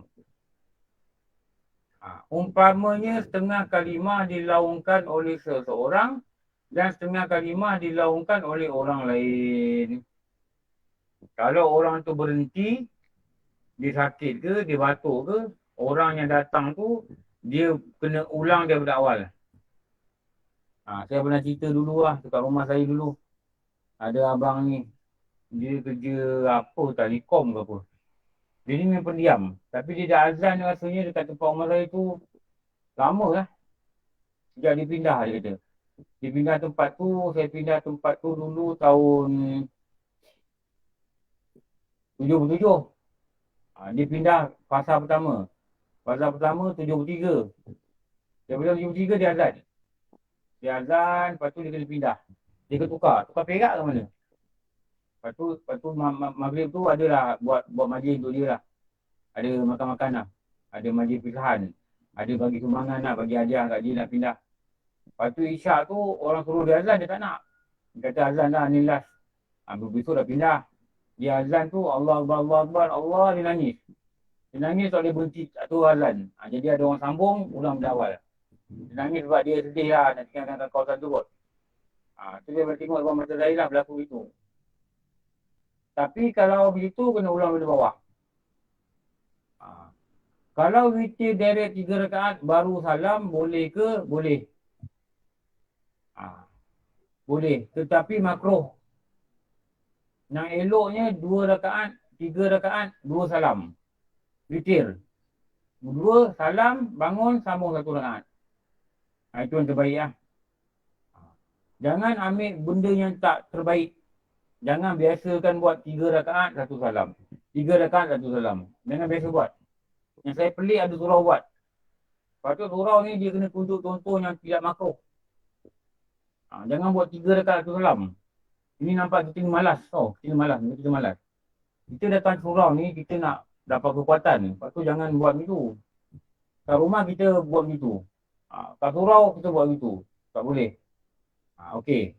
Umpamanya setengah kalimah dilaungkan oleh seseorang dan setengah kalimah dilaungkan oleh orang lain. Kalau orang tu berhenti, dia sakit ke, dia batuk ke, orang yang datang tu, dia kena ulang daripada awal. Saya pernah cerita dulu lah, dekat rumah saya dulu. Ada abang ni, dia kerja apa, telekom ke apa. Dia ni memang pendiam. Tapi dia dah azan rasanya dekat tempat rumah saya tu, lama lah. Sejak dia pindah, dia kata. Dia pindah tempat tu, saya pindah tempat tu dulu tahun 77. Dia pindah fasa pertama. Fasa pertama 73. Daripada 73 dia azan. Dia azan, lepas tu dia kena pindah. Dia kena tukar perak ke mana. Lepas tu maghrib tu adalah buat majlis untuk dia lah. Ada makan-makan lah. Ada majlis pisahan. Ada bagi sumbangan lah, bagi hadiah kat dia nak pindah. Lepas tu isyak tu orang suruh dia azan, dia tak nak. Dia kata azan dah ni last. Besok dah pindah. Dia azan tu Allah Akbar, Allah Akbar, Allah, dia nangis. Dia nangis tak boleh berhenti tu azan. Jadi ada orang sambung, ulang dari awal. Dia nangis sebab dia sedih lah nak tinggalkan kawasan tu kot. Tu dia boleh tengok orang masa lain lah berlaku itu. Tapi kalau begitu kena ulang dari bawah. Kalau witir direct 3 rakaat baru salam, boleh ke? Boleh. Boleh. Tetapi makruh. Yang eloknya 2 rakaat, 3 rakaat, 2 salam. Witir. 2 salam, bangun, sambung 1 rakaat. Itu yang terbaik lah. Jangan ambil benda yang tak terbaik. Jangan biasakan buat 3 rakaat, 1 salam. 3 rakaat, 1 salam. Jangan biasa buat. Yang saya pelik ada surau buat. Lepas tu surau ni dia kena tunjuk contoh yang tidak makruh. Jangan buat 3 rakaat, 1 salam. Ini nampak kita ni malas. Kita malas. Kita datang surau ni, kita nak dapat kekuatan. Lepas tu jangan buat begitu. Kat rumah kita buat begitu. Kat surau kita buat begitu. Tak boleh. Okey.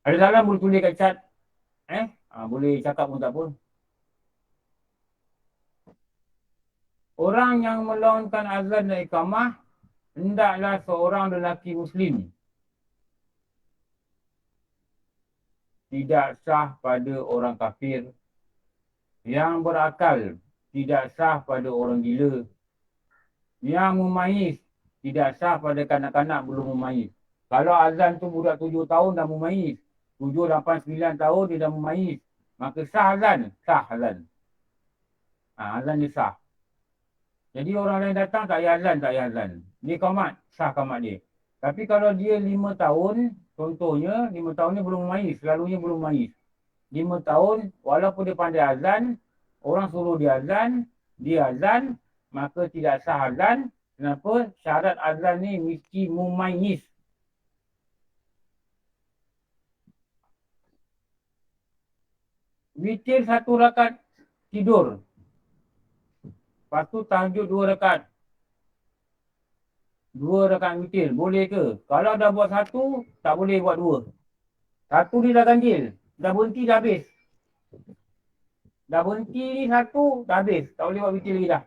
Ada salam boleh tulis kat chat. Boleh cakap pun tak pun. Orang yang melaungkan azan dan iqamah hendaklah seorang lelaki Muslim. Tidak sah pada orang kafir. Yang berakal tidak sah pada orang gila. Yang memayis tidak sah pada kanak-kanak belum memayis. Kalau azan tu budak 7 tahun dah memayis. 7, 8, 9 tahun dia dah memayis. Maka sah azan. Sah azan. Azan dia sah. Jadi orang lain datang tak payah azan. Dia qamat, sah qamat dia. Tapi kalau dia 5 tahun, contohnya 5 tahun ni belum memayis, selalunya belum memayis. 5 tahun, walaupun dia pandai azan, orang suruh dia azan, maka tidak sah azan. Kenapa? Syarat azan ni mesti mumayis. Witir 1 rakaat tidur. Lepas tu tahajud 2 rakaat. 2 rakaat witir. Boleh ke? Kalau dah buat 1, tak boleh buat 2. 1 ni dah ganjil. Dah berhenti dah habis. Dah berhenti ni 1, dah habis. Tak boleh buat witir lagi dah.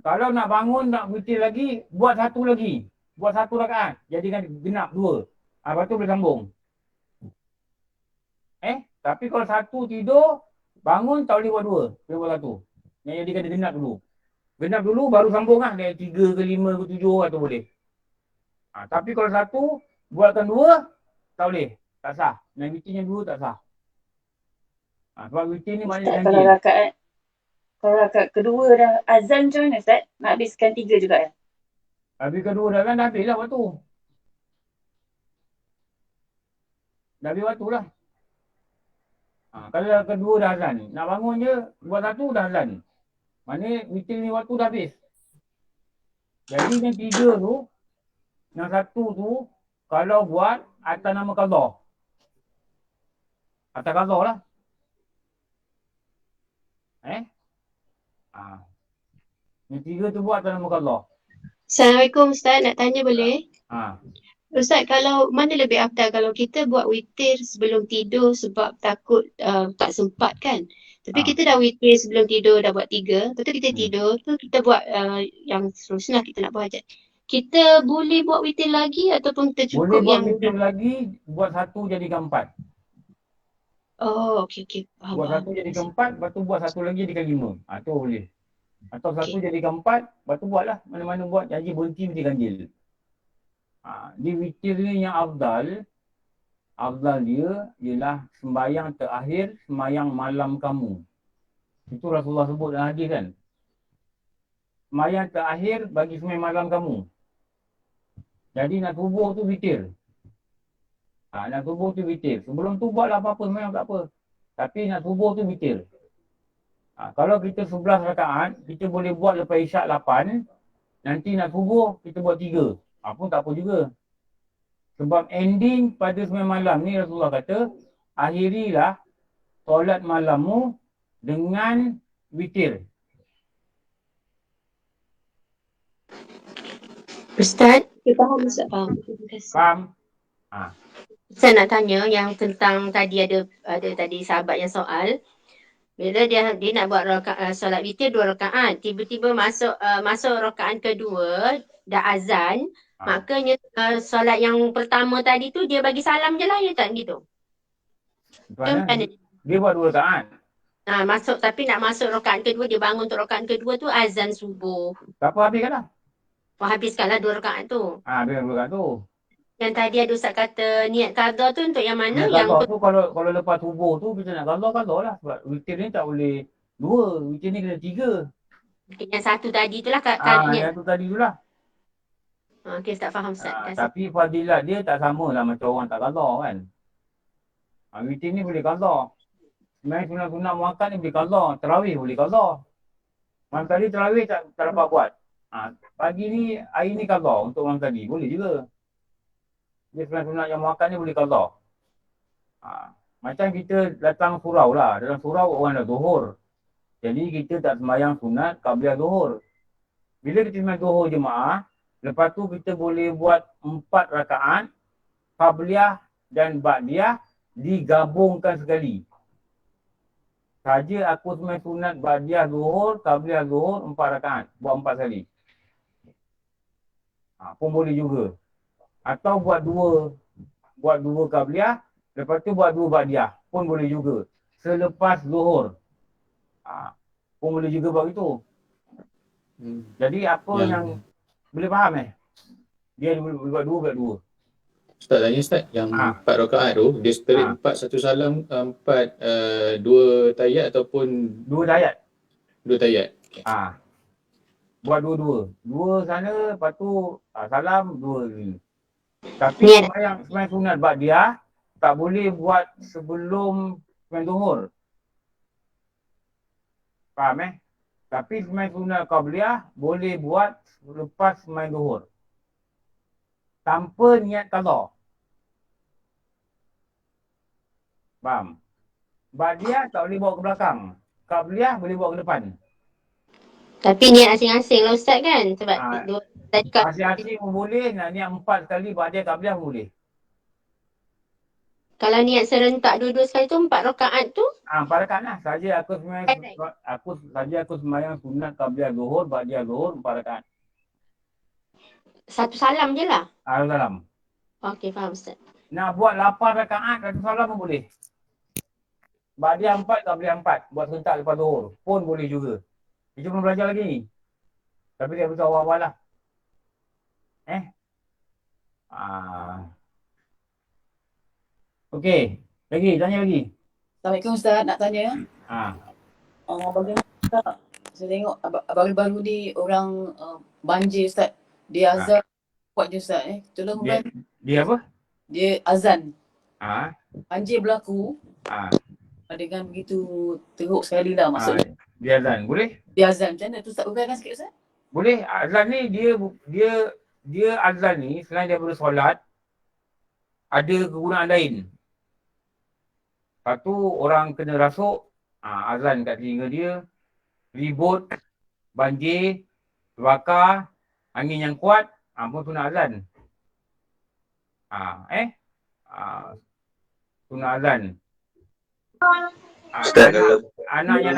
Kalau nak bangun, nak witir lagi, buat 1 lagi. Buat 1 rakaat. Jadikan genap 2. Lepas tu boleh sambung. Tapi kalau 1 tidur, bangun tak boleh buat 2. Boleh buat 1. Yang jadikan dia genap dulu. Genap dulu baru sambung lah. Dari 3 ke 5 ke 7 atau boleh. Tapi kalau 1, buatkan 2, tak boleh. Tak sah. Yang witirnya 2 tak sah. Sebab witir ni maknanya Ustaz, ganjil. kalau rakaat kedua dah azan macam mana Ustaz? Nak habiskan 3 juga ya? Habis kedua dah kan dah habis lah waktu. Dah habis waktu lah. Kalau dah kedua dah azan, nak bangun je, buat 1 dah azan. Maknanya witir ni waktu dah habis. Jadi yang 3 tu, yang 1 tu, kalau buat atas nama qadha. Atas qadha lah. Yang 3 tu buat atas nama qadha. Assalamualaikum Ustaz, nak tanya boleh? Ha. Ustaz, kalau mana lebih afdal kalau kita buat witir sebelum tidur sebab takut tak sempat kan? Tapi kita dah witir sebelum tidur, dah buat 3, lepas tu kita tidur, tu kita buat yang seterusnya kita nak buat hajat. Kita boleh buat witir lagi ataupun kita Boleh cukup buat yang... witir lagi, buat 1 jadikan 4. Oh, okey. Faham. Buat 1 jadikan 4, lepas tu buat 1 lagi jadikan 5. Tu boleh. Atau 1 jadikan 4, lepas tu buatlah. Mana-mana buat, janji berhenti mesti ganjil. Di witir ni yang afdal dia ialah sembahyang terakhir, sembahyang malam kamu. Itu Rasulullah sebut dalam hadis kan. Sembahyang terakhir bagi sembahyang malam kamu. Jadi nak subuh tu witir. Nak subuh tu witir. Sebelum tu buatlah apa-apa, sembahyang tak apa. Tapi nak subuh tu witir. Kalau kita 11 rakaat, kita boleh buat lepas isyak 8. Nanti nak subuh, kita buat 3. Pun tak apa juga. Sebab ending pada sembahyang malam ni Rasulullah kata, akhirilah solat malammu dengan witir. Ustaz, faham Ustaz? Faham. Terima kasih. Faham? Saya nak tanya yang tentang tadi ada tadi sahabat yang soal. Bila dia nak buat solat witir 2 rakaat, tiba-tiba masuk rakaat kedua dah azan, makanya solat yang pertama tadi tu dia bagi salam je lah, ya tak gitu? Dia buat 2 rakaat. Tapi nak masuk rakaat kedua, dia bangun untuk rakaat kedua tu azan subuh. Tak apa, habiskan lah. Habiskanlah 2 rakaat tu. Habiskan 2 rakaat tu. Yang tadi ada Ustaz kata niat qadha tu untuk yang mana? Niat qadha tu kalau lepas subuh tu kita nak qadha lah. Sebab witir ni tak boleh 2, witir ni kena 3. Yang 1 tadi tu lah yang tu tadi tu lah. Okey, tak faham Ustaz. Tapi fadilat dia tak sama lah macam orang tak qadha kan. Witir ni boleh qadha. Sebenarnya sunat muakkad ni boleh qadha. Tarawih boleh qadha. Malam tadi tarawih tak dapat buat. Pagi ni, hari ni qadha untuk malam tadi. Boleh juga. Dia sunat yang muakkad ni boleh qadha. Macam kita datang surau lah. Dalam surau orang dah zuhur. Jadi kita tak sembahyang sunat qabliyah zuhur. Bila kita sembahyang zuhur jemaah, lepas tu kita boleh buat 4 rakaat qabliyah dan ba'diyah digabungkan sekali. Saja aku sembahyang sunat ba'diyah zuhur, qabliyah zuhur 4 rakaat. Buat 4 kali. Pun boleh juga. Atau buat 2 qabliyah, lepas tu buat 2 ba'diyah. Pun boleh juga. Selepas zuhur. Pun boleh juga buat itu. Jadi apa yang boleh faham Dia boleh buat 2. Ustaz tanya Ustaz, yang 4 rakaat tu, dia straight 4 satu salam, 4 2 tayat ataupun 2 tayat. 2 tayat. Okay. Buat 2. 2 sana, lepas tu salam 2 ni. Tapi sembahyang sunat ba'diyah tak boleh buat sebelum sembahyang zuhur. Faham Tapi sembahyang sunat qabliyah boleh buat lepas sembahyang zuhur. Tanpa niat qadha. Faham? Ba'diyah tak boleh bawa ke belakang. Qabliyah boleh buat ke depan. Tapi niat asing-asing lah Ustaz kan? Sebab tadi Asing-asing pun boleh, nak niat 4 kali ba'da qabliyah boleh. kalau niat serentak dua-dua sekali tu 4 rakaat tu? 4 rakaat lah. Aku sembahyang sunat qabliyah zuhur, ba'da zuhur 4 rakaat. Satu salam je lah? Salam. Okey, faham Ustaz. Nak buat 8 rakaat, satu salam pun boleh. Ba'da 4, qabliyah 4. Buat serentak lepas zuhur. Pun boleh juga. Kita belum belajar lagi ni. Tapi dia beritahu awal-awal lah. Okey. Tanya lagi. Assalamualaikum Ustaz, nak tanya. Bagaimana Ustaz? Saya tengok baru-baru ni orang banjir Ustaz. Dia azan kuat je Ustaz. Tolong Dia apa? Dia azan. Banjir berlaku. Dengan begitu teruk sekali lah maksudnya. Dia azan. Boleh? Dia azan. Macam mana tu Ustaz? Uraikan sikit Ustaz. Boleh. Azan ni dia azan ni selain daripada solat, ada kegunaan lain. Satu, orang kena rasuk, azan kat telinga dia, ribut, banjir, terbakar, angin yang kuat, pun sunat azan. Sunat azan. Anak yang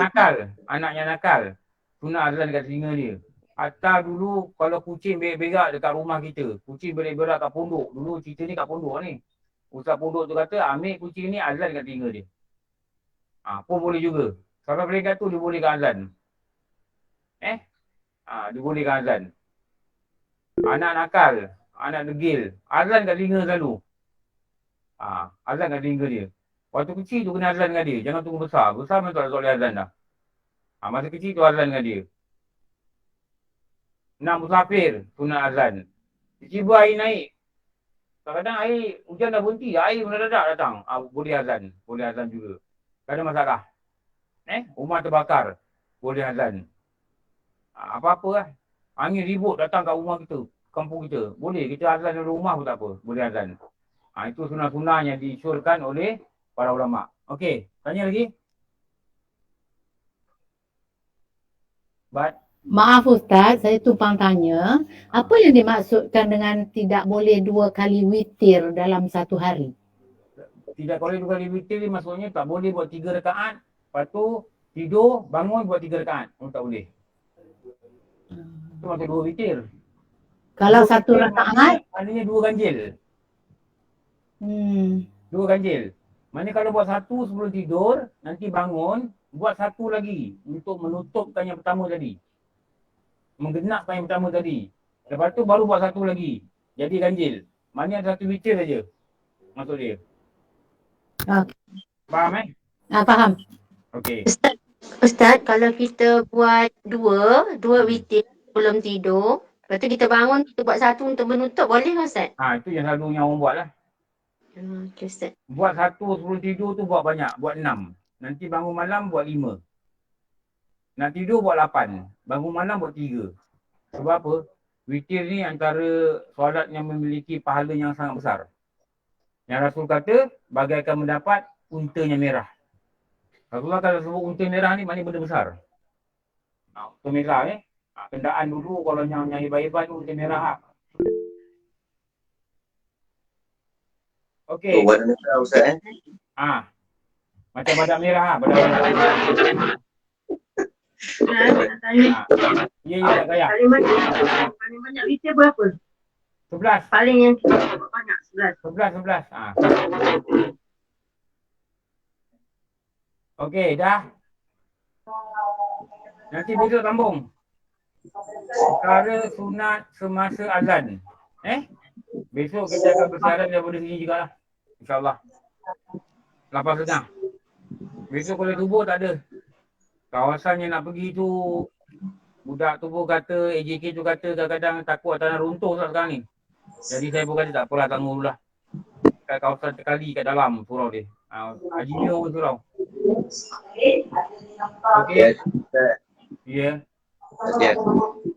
nakal, sunat azan kat telinga dia. Hatta dulu kalau kucing berak-berak dekat rumah kita, kucing berak-berak kat pondok, dulu cerita ni kat pondok ni. Ustaz pondok tu kata ambil kucing ni azan kat telinga dia. Pun boleh juga. Kalau peringkat tu dia bolehkan azan. Dia bolehkan azan. Anak nakal, anak degil, azan kat telinga selalu. Azan kat telinga dia. Waktu kecil tu kena azan dengan dia. Jangan tunggu besar. Besar memang tak boleh azan dah. Masa kecil tu azan dengan dia. Nak musafir, sunat azan. Tiba-tiba air naik. Kadang-kadang air, hujan dah berhenti, air mendadak datang. Boleh azan. Boleh azan juga. Tak ada masalah. Rumah terbakar. Boleh azan. Apa-apa lah. Angin ribut datang kat rumah kita, kampung kita. Boleh, kita azan dalam rumah pun tak apa. Boleh azan. Itu sunah-sunah yang diisyorkan oleh para ulama'. Okey, tanya lagi? Maaf Ustaz, saya tumpang tanya. Apa yang dimaksudkan dengan tidak boleh 2 kali witir dalam satu hari? Tidak boleh 2 kali witir ni maksudnya tak boleh buat 3 rakaat. Lepas tu tidur, bangun buat 3 rakaat. Tak boleh. Itu maksud 2 witir. Kalau 1 rakaat? Maknanya 2 ganjil. 2 ganjil. Maknanya kalau buat 1 sebelum tidur, nanti bangun, buat 1 lagi untuk menutupkan yang pertama tadi. Menggenapkan yang pertama tadi. Lepas tu baru buat 1 lagi. Jadi ganjil. Maknanya ada 1 witir saja. Maksud dia. Faham Faham. Okey. Ustaz, kalau kita buat 2 witir sebelum tidur, lepas tu kita bangun, kita buat 1 untuk menutup, boleh ke Ustaz? Itu yang selalunya orang buat lah. Okey Ustaz. Buat 1 sebelum tidur tu buat banyak. Buat 6. Nanti bangun malam buat 5. Nak tidur buat 8. Bangun malam buat 3. Sebab apa? Witir ni antara solat yang memiliki pahala yang sangat besar. Yang Rasul kata, bagaikan mendapat untanya merah. Rasulullah kalau sebut unta merah ni maknanya benda besar. Unta merah kendaan dulu kalau yang hebat-hebat tu unta merah. Okey. Warna merah Ustaz Macam badak merah badak. Ya, Kaya. Paling banyak witir berapa? 11. Paling yang kita buat banyak 11. Okey, dah. Nanti besok sambung. Perkara sunat semasa azan. Besok kita akan bersiaran daripada sini juga lah. InsyaAllah. 8.30. Besok kalau tubuh tak ada. Kawasan yang nak pergi tu, budak tu pun kata, AJK tu kata kadang-kadang takut tanah runtuh sekarang ni. Jadi saya pun kata tak apalah, tanggung dulu lah. Kat kawasan Tekali kat dalam surau dia. Haji pun surau. Okey. Ya.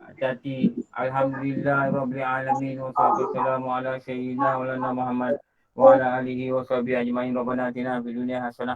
Hati-hati. Alhamdulillah Rabbil Alamin. Wassalamu ala sayyidina wa lana Muhammad wa ala alihi wa sahbihi ajma'in. Rabbana atina fid dunya hasanah